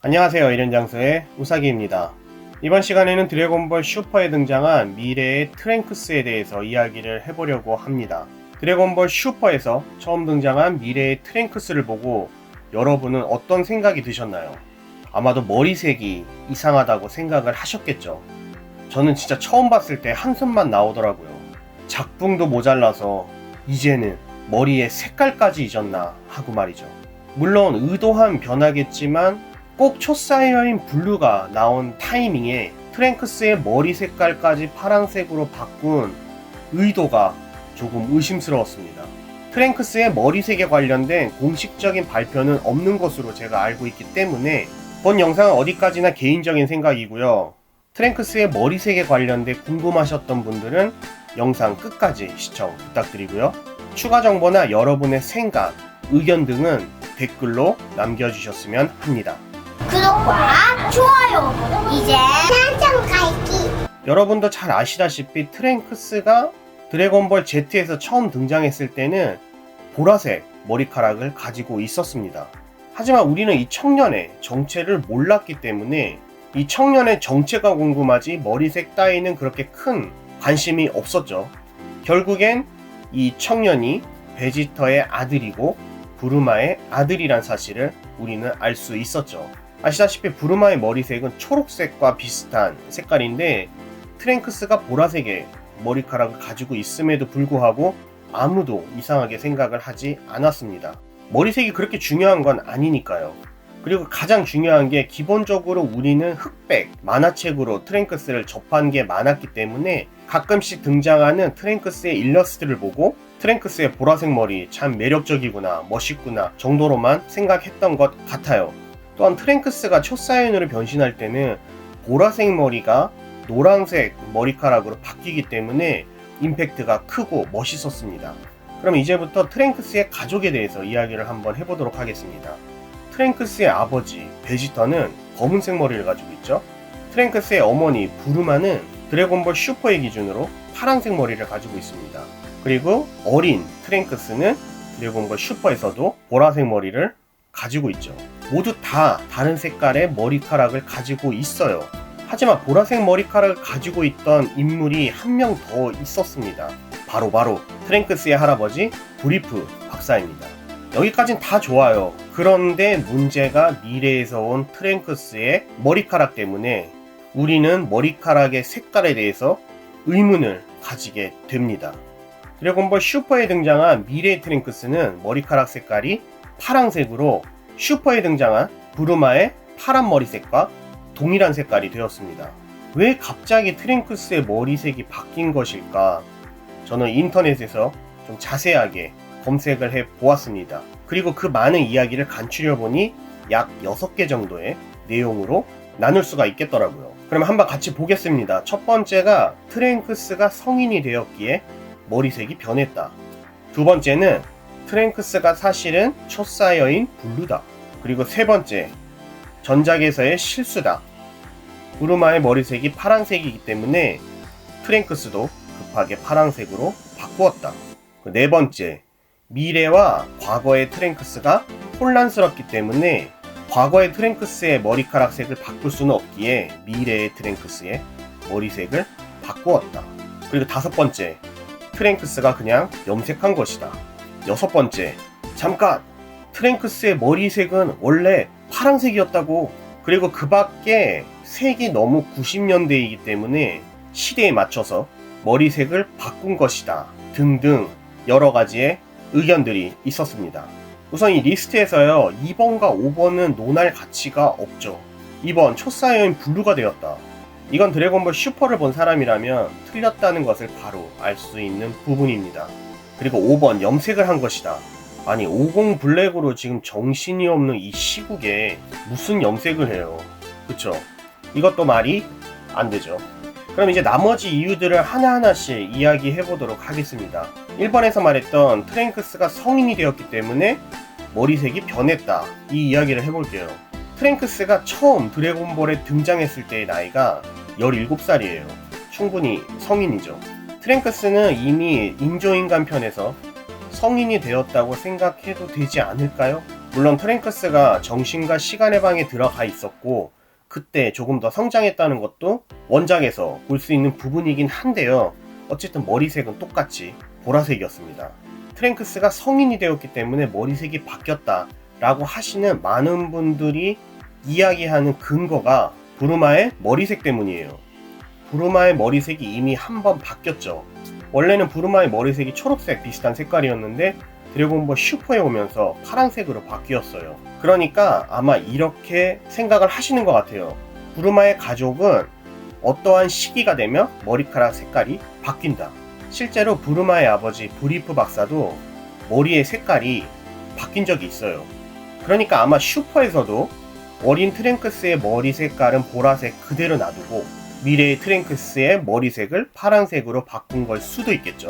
안녕하세요. 이련장소의 우사기입니다. 이번 시간에는 드래곤볼 슈퍼에 등장한 미래의 트랭크스에 대해서 이야기를 해보려고 합니다. 드래곤볼 슈퍼에서 처음 등장한 미래의 트랭크스를 보고 여러분은 어떤 생각이 드셨나요? 아마도 머리색이 이상하다고 생각을 하셨겠죠. 저는 진짜 처음 봤을 때 한숨만 나오더라고요. 작품도 모자라서 이제는 머리에 색깔까지 잊었나 하고 말이죠. 물론 의도한 변화겠지만 꼭 초사이어인 블루가 나온 타이밍에 트랭크스의 머리 색깔까지 파란색으로 바꾼 의도가 조금 의심스러웠습니다. 트랭크스의 머리색에 관련된 공식적인 발표는 없는 것으로 제가 알고 있기 때문에 본 영상은 어디까지나 개인적인 생각이고요. 트랭크스의 머리색에 관련돼 궁금하셨던 분들은 영상 끝까지 시청 부탁드리고요. 추가 정보나 여러분의 생각, 의견 등은 댓글로 남겨주셨으면 합니다. 구독과 좋아요, 이제 한장 갈기. 여러분도 잘 아시다시피 트랭크스가 드래곤볼 Z에서 처음 등장했을 때는 보라색 머리카락을 가지고 있었습니다. 하지만 우리는 이 청년의 정체를 몰랐기 때문에 이 청년의 정체가 궁금하지 머리색 따위는 그렇게 큰 관심이 없었죠. 결국엔 이 청년이 베지터의 아들이고 부르마의 아들이란 사실을 우리는 알 수 있었죠. 아시다시피 부르마의 머리색은 초록색과 비슷한 색깔인데 트랭크스가 보라색의 머리카락을 가지고 있음에도 불구하고 아무도 이상하게 생각을 하지 않았습니다. 머리색이 그렇게 중요한 건 아니니까요. 그리고 가장 중요한 게 기본적으로 우리는 흑백 만화책으로 트랭크스를 접한 게 많았기 때문에 가끔씩 등장하는 트랭크스의 일러스트를 보고 트랭크스의 보라색 머리 참 매력적이구나, 멋있구나 정도로만 생각했던 것 같아요. 또한 트랭크스가 초사이언으로 변신할 때는 보라색 머리가 노란색 머리카락으로 바뀌기 때문에 임팩트가 크고 멋있었습니다. 그럼 이제부터 트랭크스의 가족에 대해서 이야기를 한번 해보도록 하겠습니다. 트랭크스의 아버지 베지터는 검은색 머리를 가지고 있죠. 트랭크스의 어머니 부르마는 드래곤볼 슈퍼의 기준으로 파란색 머리를 가지고 있습니다. 그리고 어린 트랭크스는 드래곤볼 슈퍼에서도 보라색 머리를 가지고 있죠. 모두 다 다른 색깔의 머리카락을 가지고 있어요. 하지만 보라색 머리카락을 가지고 있던 인물이 한 명 더 있었습니다. 바로 트랭크스의 할아버지 브리프 박사입니다. 여기까진 다 좋아요. 그런데 문제가 미래에서 온 트랭크스의 머리카락 때문에 우리는 머리카락의 색깔에 대해서 의문을 가지게 됩니다. 드래곤볼 슈퍼에 등장한 미래의 트랭크스는 머리카락 색깔이 파란색으로 슈퍼에 등장한 부르마의 파란 머리색과 동일한 색깔이 되었습니다. 왜 갑자기 트랭크스의 머리색이 바뀐 것일까? 저는 인터넷에서 좀 자세하게 검색을 해 보았습니다. 그리고 그 많은 이야기를 간추려 보니 약 6개 정도의 내용으로 나눌 수가 있겠더라고요. 그럼 한번 같이 보겠습니다. 첫 번째가 트랭크스가 성인이 되었기에 머리색이 변했다. 두 번째는 트랭크스가 사실은 초사이어인 블루다. 그리고 세 번째, 전작에서의 실수다. 부르마의 머리색이 파란색이기 때문에 트랭크스도 급하게 파란색으로 바꾸었다. 네 번째, 미래와 과거의 트랭크스가 혼란스럽기 때문에 과거의 트랭크스의 머리카락 색을 바꿀 수는 없기에 미래의 트랭크스의 머리색을 바꾸었다. 그리고 다섯 번째, 트랭크스가 그냥 염색한 것이다. 여섯 번째, 잠깐! 트랭크스의 머리색은 원래 파란색이었다고. 그리고 그 밖에 색이 너무 90년대이기 때문에 시대에 맞춰서 머리색을 바꾼 것이다. 등등 여러 가지의 의견들이 있었습니다. 우선 이 리스트에서요, 2번과 5번은 논할 가치가 없죠. 2번, 초사이어인 블루가 되었다. 이건 드래곤볼 슈퍼를 본 사람이라면 틀렸다는 것을 바로 알 수 있는 부분입니다. 그리고 5번, 염색을 한 것이다. 아니 50 블랙으로 지금 정신이 없는 이 시국에 무슨 염색을 해요. 그쵸? 이것도 말이 안 되죠. 그럼 이제 나머지 이유들을 하나하나씩 이야기해 보도록 하겠습니다. 1번에서 말했던 트랭크스가 성인이 되었기 때문에 머리색이 변했다. 이 이야기를 해볼게요. 트랭크스가 처음 드래곤볼에 등장했을 때의 나이가 17살이에요. 충분히 성인이죠. 트랭크스는 이미 인조인간 편에서 성인이 되었다고 생각해도 되지 않을까요? 물론 트랭크스가 정신과 시간의 방에 들어가 있었고 그때 조금 더 성장했다는 것도 원작에서 볼 수 있는 부분이긴 한데요. 어쨌든 머리색은 똑같이 보라색이었습니다. 트랭크스가 성인이 되었기 때문에 머리색이 바뀌었다 라고 하시는 많은 분들이 이야기하는 근거가 부르마의 머리색 때문이에요. 부르마의 머리색이 이미 한번 바뀌었죠. 원래는 부르마의 머리색이 초록색 비슷한 색깔이었는데 드래곤볼 슈퍼에 오면서 파란색으로 바뀌었어요. 그러니까 아마 이렇게 생각을 하시는 것 같아요. 부르마의 가족은 어떠한 시기가 되면 머리카락 색깔이 바뀐다. 실제로 부르마의 아버지 브리프 박사도 머리의 색깔이 바뀐 적이 있어요. 그러니까 아마 슈퍼에서도 어린 트랭크스의 머리 색깔은 보라색 그대로 놔두고 미래의 트랭크스의 머리색을 파란색으로 바꾼 걸 수도 있겠죠.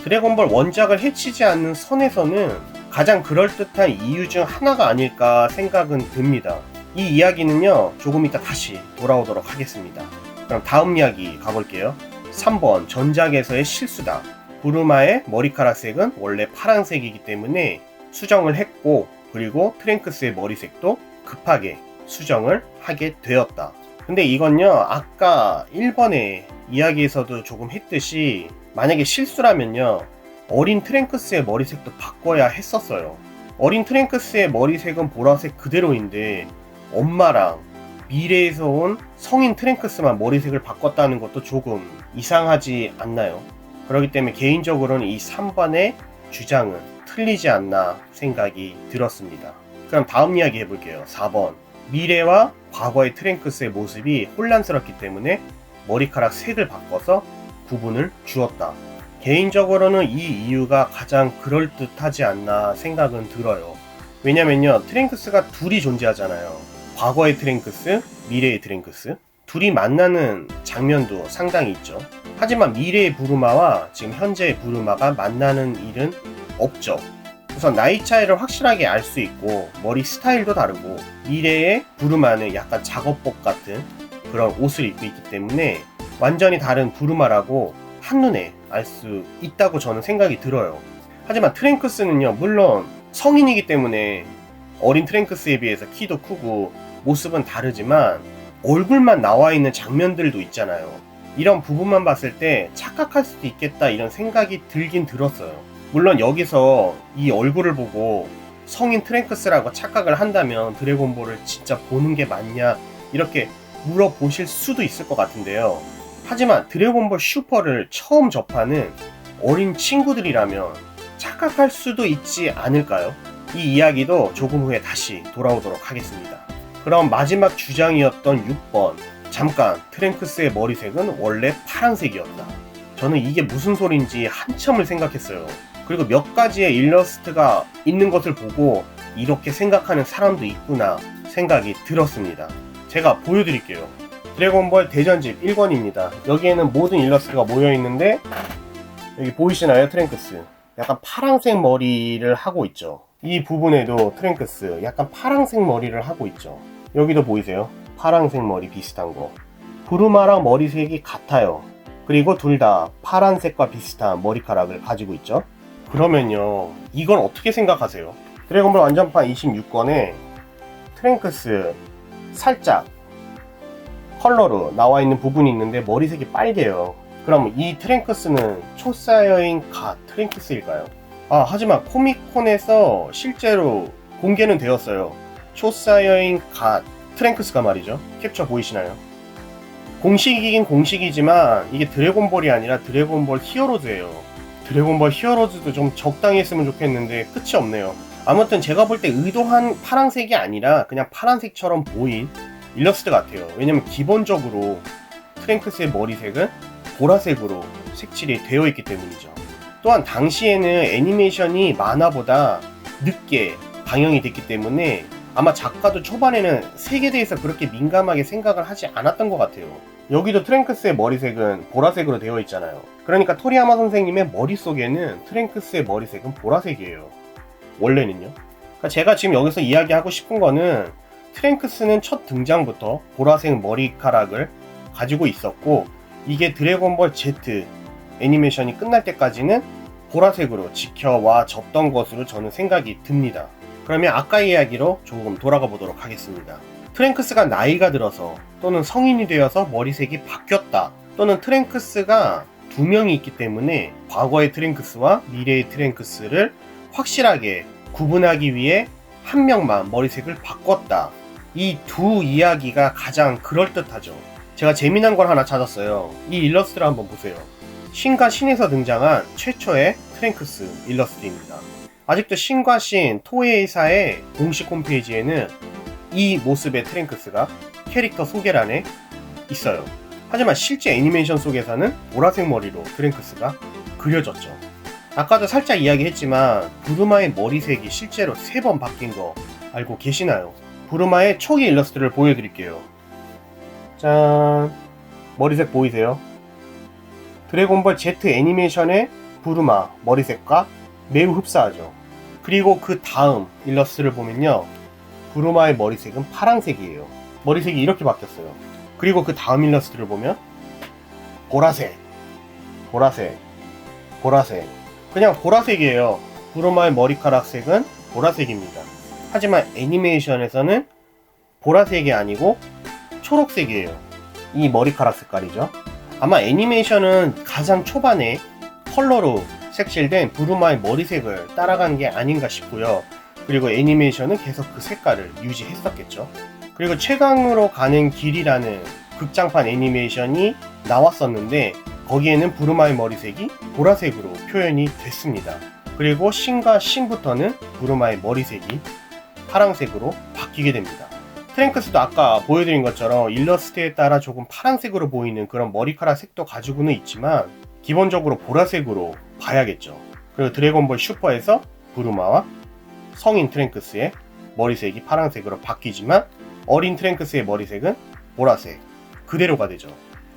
드래곤볼 원작을 해치지 않는 선에서는 가장 그럴듯한 이유 중 하나가 아닐까 생각은 듭니다. 이 이야기는요, 조금 이따 다시 돌아오도록 하겠습니다. 그럼 다음 이야기 가볼게요. 3번 전작에서의 실수다. 부르마의 머리카락 색은 원래 파란색이기 때문에 수정을 했고, 그리고 트랭크스의 머리색도 급하게 수정을 하게 되었다. 근데 이건요, 아까 1번의 이야기에서도 조금 했듯이 만약에 실수라면요, 어린 트랭크스의 머리색도 바꿔야 했었어요. 어린 트랭크스의 머리색은 보라색 그대로인데 엄마랑 미래에서 온 성인 트랭크스만 머리색을 바꿨다는 것도 조금 이상하지 않나요? 그렇기 때문에 개인적으로는 이 3번의 주장은 틀리지 않나 생각이 들었습니다. 그럼 다음 이야기 해볼게요. 4번. 미래와 과거의 트랭크스의 모습이 혼란스럽기 때문에 머리카락 색을 바꿔서 구분을 주었다. 개인적으로는 이 이유가 가장 그럴듯하지 않나 생각은 들어요. 왜냐면요, 트랭크스가 둘이 존재하잖아요. 과거의 트랭크스, 미래의 트랭크스. 둘이 만나는 장면도 상당히 있죠. 하지만 미래의 부르마와 지금 현재의 부르마가 만나는 일은 없죠. 우선 나이 차이를 확실하게 알 수 있고 머리 스타일도 다르고 미래의 부르마는 약간 작업복 같은 그런 옷을 입고 있기 때문에 완전히 다른 부르마라고 한눈에 알 수 있다고 저는 생각이 들어요. 하지만 트랭크스는요, 물론 성인이기 때문에 어린 트랭크스에 비해서 키도 크고 모습은 다르지만 얼굴만 나와 있는 장면들도 있잖아요. 이런 부분만 봤을 때 착각할 수도 있겠다 이런 생각이 들긴 들었어요. 물론 여기서 이 얼굴을 보고 성인 트랭크스라고 착각을 한다면 드래곤볼을 진짜 보는 게 맞냐 이렇게 물어보실 수도 있을 것 같은데요. 하지만 드래곤볼 슈퍼를 처음 접하는 어린 친구들이라면 착각할 수도 있지 않을까요? 이 이야기도 조금 후에 다시 돌아오도록 하겠습니다. 그럼 마지막 주장이었던 6번. 잠깐 트랭크스의 머리색은 원래 파란색이었다. 저는 이게 무슨 소린지 한참을 생각했어요. 그리고 몇 가지의 일러스트가 있는 것을 보고 이렇게 생각하는 사람도 있구나 생각이 들었습니다. 제가 보여드릴게요. 드래곤볼 대전집 1권입니다. 여기에는 모든 일러스트가 모여있는데 여기 보이시나요? 트랭크스 약간 파란색 머리를 하고 있죠. 이 부분에도 트랭크스 약간 파란색 머리를 하고 있죠. 여기도 보이세요? 파란색 머리 비슷한 거. 부르마랑 머리색이 같아요. 그리고 둘 다 파란색과 비슷한 머리카락을 가지고 있죠. 그러면요, 이건 어떻게 생각하세요? 드래곤볼 완전판 26권에 트랭크스 살짝 컬러로 나와 있는 부분이 있는데 머리색이 빨개요. 그럼 이 트랭크스는 초사이어인 갓 트랭크스일까요? 하지만 코믹콘에서 실제로 공개는 되었어요. 초사이어인 갓 트랭크스가 말이죠. 캡처 보이시나요? 공식이긴 공식이지만 이게 드래곤볼이 아니라 드래곤볼 히어로즈예요. 드래곤볼 히어로즈도 좀 적당히 했으면 좋겠는데 끝이 없네요. 아무튼 제가 볼 때 의도한 파란색이 아니라 그냥 파란색처럼 보인 일러스트 같아요. 왜냐면 기본적으로 트랭크스의 머리색은 보라색으로 색칠이 되어 있기 때문이죠. 또한 당시에는 애니메이션이 만화보다 늦게 방영이 됐기 때문에 아마 작가도 초반에는 색에 대해서 그렇게 민감하게 생각을 하지 않았던 것 같아요. 여기도 트랭크스의 머리색은 보라색으로 되어 있잖아요. 그러니까 토리야마 선생님의 머릿속에는 트랭크스의 머리색은 보라색이에요. 원래는요. 그러니까 제가 지금 여기서 이야기하고 싶은 거는 트랭크스는 첫 등장부터 보라색 머리카락을 가지고 있었고 이게 드래곤볼 Z 애니메이션이 끝날 때까지는 보라색으로 지켜와 졌던 것으로 저는 생각이 듭니다. 그러면 아까 이야기로 조금 돌아가 보도록 하겠습니다. 트랭크스가 나이가 들어서 또는 성인이 되어서 머리색이 바뀌었다, 또는 트랭크스가 두 명이 있기 때문에 과거의 트랭크스와 미래의 트랭크스를 확실하게 구분하기 위해 한 명만 머리색을 바꿨다. 이 두 이야기가 가장 그럴듯하죠. 제가 재미난 걸 하나 찾았어요. 이 일러스트를 한번 보세요. 신과 신에서 등장한 최초의 트랭크스 일러스트입니다. 아직도 신과 신 토에이사의 공식 홈페이지에는 이 모습의 트랭크스가 캐릭터 소개란에 있어요. 하지만 실제 애니메이션 속에서는 보라색 머리로 트랭크스가 그려졌죠. 아까도 살짝 이야기했지만 부르마의 머리색이 실제로 3번 바뀐 거 알고 계시나요? 부르마의 초기 일러스트를 보여드릴게요. 짠! 머리색 보이세요? 드래곤볼 Z 애니메이션의 부르마 머리색과 매우 흡사하죠. 그리고 그 다음 일러스트를 보면요, 부르마의 머리색은 파란색이에요. 머리색이 이렇게 바뀌었어요. 그리고 그 다음 일러스트를 보면 보라색, 보라색, 보라색. 그냥 보라색이에요. 부르마의 머리카락 색은 보라색입니다. 하지만 애니메이션에서는 보라색이 아니고 초록색이에요. 이 머리카락 색깔이죠. 아마 애니메이션은 가장 초반에 컬러로 색칠된 부르마의 머리색을 따라간 게 아닌가 싶고요. 그리고 애니메이션은 계속 그 색깔을 유지했었겠죠. 그리고 최강으로 가는 길이라는 극장판 애니메이션이 나왔었는데 거기에는 부르마의 머리색이 보라색으로 표현이 됐습니다. 그리고 신과 신부터는 부르마의 머리색이 파란색으로 바뀌게 됩니다. 트랭크스도 아까 보여드린 것처럼 일러스트에 따라 조금 파란색으로 보이는 그런 머리카락 색도 가지고는 있지만 기본적으로 보라색으로 봐야겠죠. 그리고 드래곤볼 슈퍼에서 부르마와 성인 트랭크스의 머리색이 파란색으로 바뀌지만 어린 트랭크스의 머리색은 보라색 그대로가 되죠.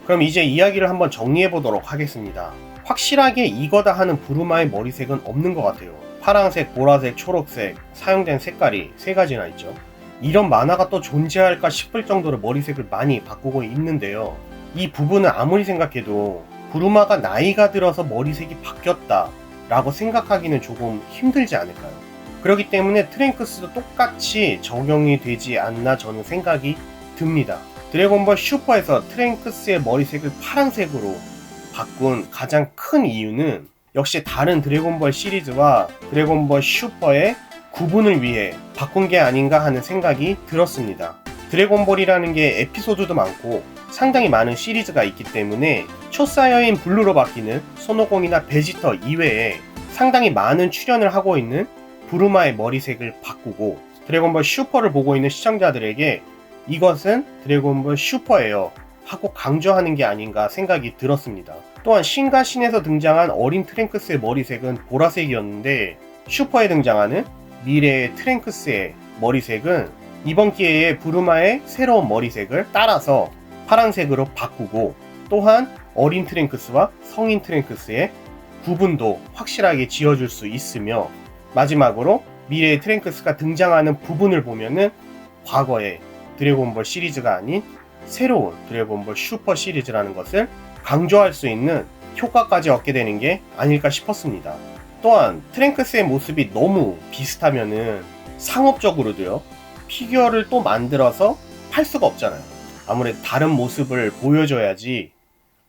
그럼 이제 이야기를 한번 정리해 보도록 하겠습니다. 확실하게 이거다 하는 부르마의 머리색은 없는 것 같아요. 파란색, 보라색, 초록색 사용된 색깔이 3가지나 있죠. 이런 만화가 또 존재할까 싶을 정도로 머리색을 많이 바꾸고 있는데요. 이 부분은 아무리 생각해도 부르마가 나이가 들어서 머리색이 바뀌었다 라고 생각하기는 조금 힘들지 않을까요? 그렇기 때문에 트랭크스도 똑같이 적용이 되지 않나 저는 생각이 듭니다. 드래곤볼 슈퍼에서 트랭크스의 머리색을 파란색으로 바꾼 가장 큰 이유는 역시 다른 드래곤볼 시리즈와 드래곤볼 슈퍼의 구분을 위해 바꾼 게 아닌가 하는 생각이 들었습니다. 드래곤볼이라는 게 에피소드도 많고 상당히 많은 시리즈가 있기 때문에 초사이어인 블루로 바뀌는 손오공이나 베지터 이외에 상당히 많은 출연을 하고 있는 부르마의 머리색을 바꾸고 드래곤볼 슈퍼를 보고 있는 시청자들에게 이것은 드래곤볼 슈퍼예요 하고 강조하는 게 아닌가 생각이 들었습니다. 또한 신과 신에서 등장한 어린 트랭크스의 머리색은 보라색이었는데 슈퍼에 등장하는 미래의 트랭크스의 머리색은 이번 기회에 부르마의 새로운 머리색을 따라서 파란색으로 바꾸고 또한 어린 트랭크스와 성인 트랭크스의 구분도 확실하게 지어줄 수 있으며 마지막으로 미래의 트랭크스가 등장하는 부분을 보면은 과거의 드래곤볼 시리즈가 아닌 새로운 드래곤볼 슈퍼 시리즈라는 것을 강조할 수 있는 효과까지 얻게 되는 게 아닐까 싶었습니다. 또한 트랭크스의 모습이 너무 비슷하면은 상업적으로도요 피규어를 또 만들어서 팔 수가 없잖아요. 아무래도 다른 모습을 보여줘야지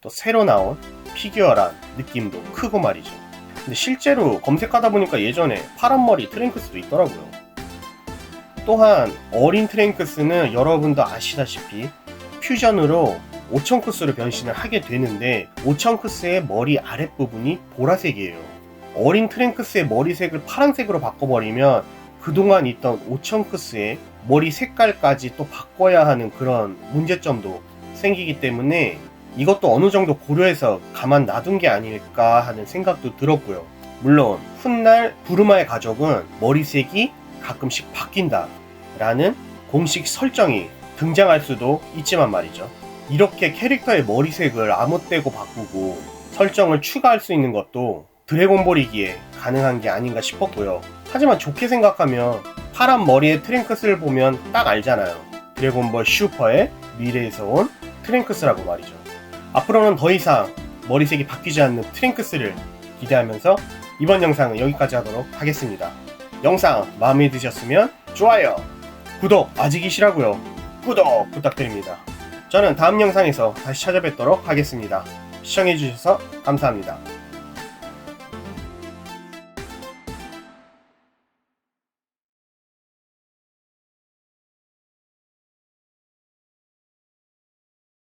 또 새로 나온 피규어란 느낌도 크고 말이죠. 근데 실제로 검색하다 보니까 예전에 파란머리 트랭크스도 있더라고요. 또한 어린 트랭크스는 여러분도 아시다시피 퓨전으로 오천크스로 변신을 하게 되는데 오천크스의 머리 아랫부분이 보라색이에요. 어린 트랭크스의 머리색을 파란색으로 바꿔버리면 그동안 있던 오천크스의 머리 색깔까지 또 바꿔야 하는 그런 문제점도 생기기 때문에 이것도 어느 정도 고려해서 가만 놔둔 게 아닐까 하는 생각도 들었고요. 물론 훗날 부르마의 가족은 머리색이 가끔씩 바뀐다 라는 공식 설정이 등장할 수도 있지만 말이죠. 이렇게 캐릭터의 머리색을 아무 때고 바꾸고 설정을 추가할 수 있는 것도 드래곤볼이기에 가능한 게 아닌가 싶었고요. 하지만 좋게 생각하면 파란 머리의 트랭크스를 보면 딱 알잖아요. 드래곤볼 슈퍼의 미래에서 온 트랭크스라고 말이죠. 앞으로는 더 이상 머리색이 바뀌지 않는 트랭크스를 기대하면서 이번 영상은 여기까지 하도록 하겠습니다. 영상 마음에 드셨으면 좋아요, 구독 아직이시라고요. 구독 부탁드립니다. 저는 다음 영상에서 다시 찾아뵙도록 하겠습니다. 시청해주셔서 감사합니다.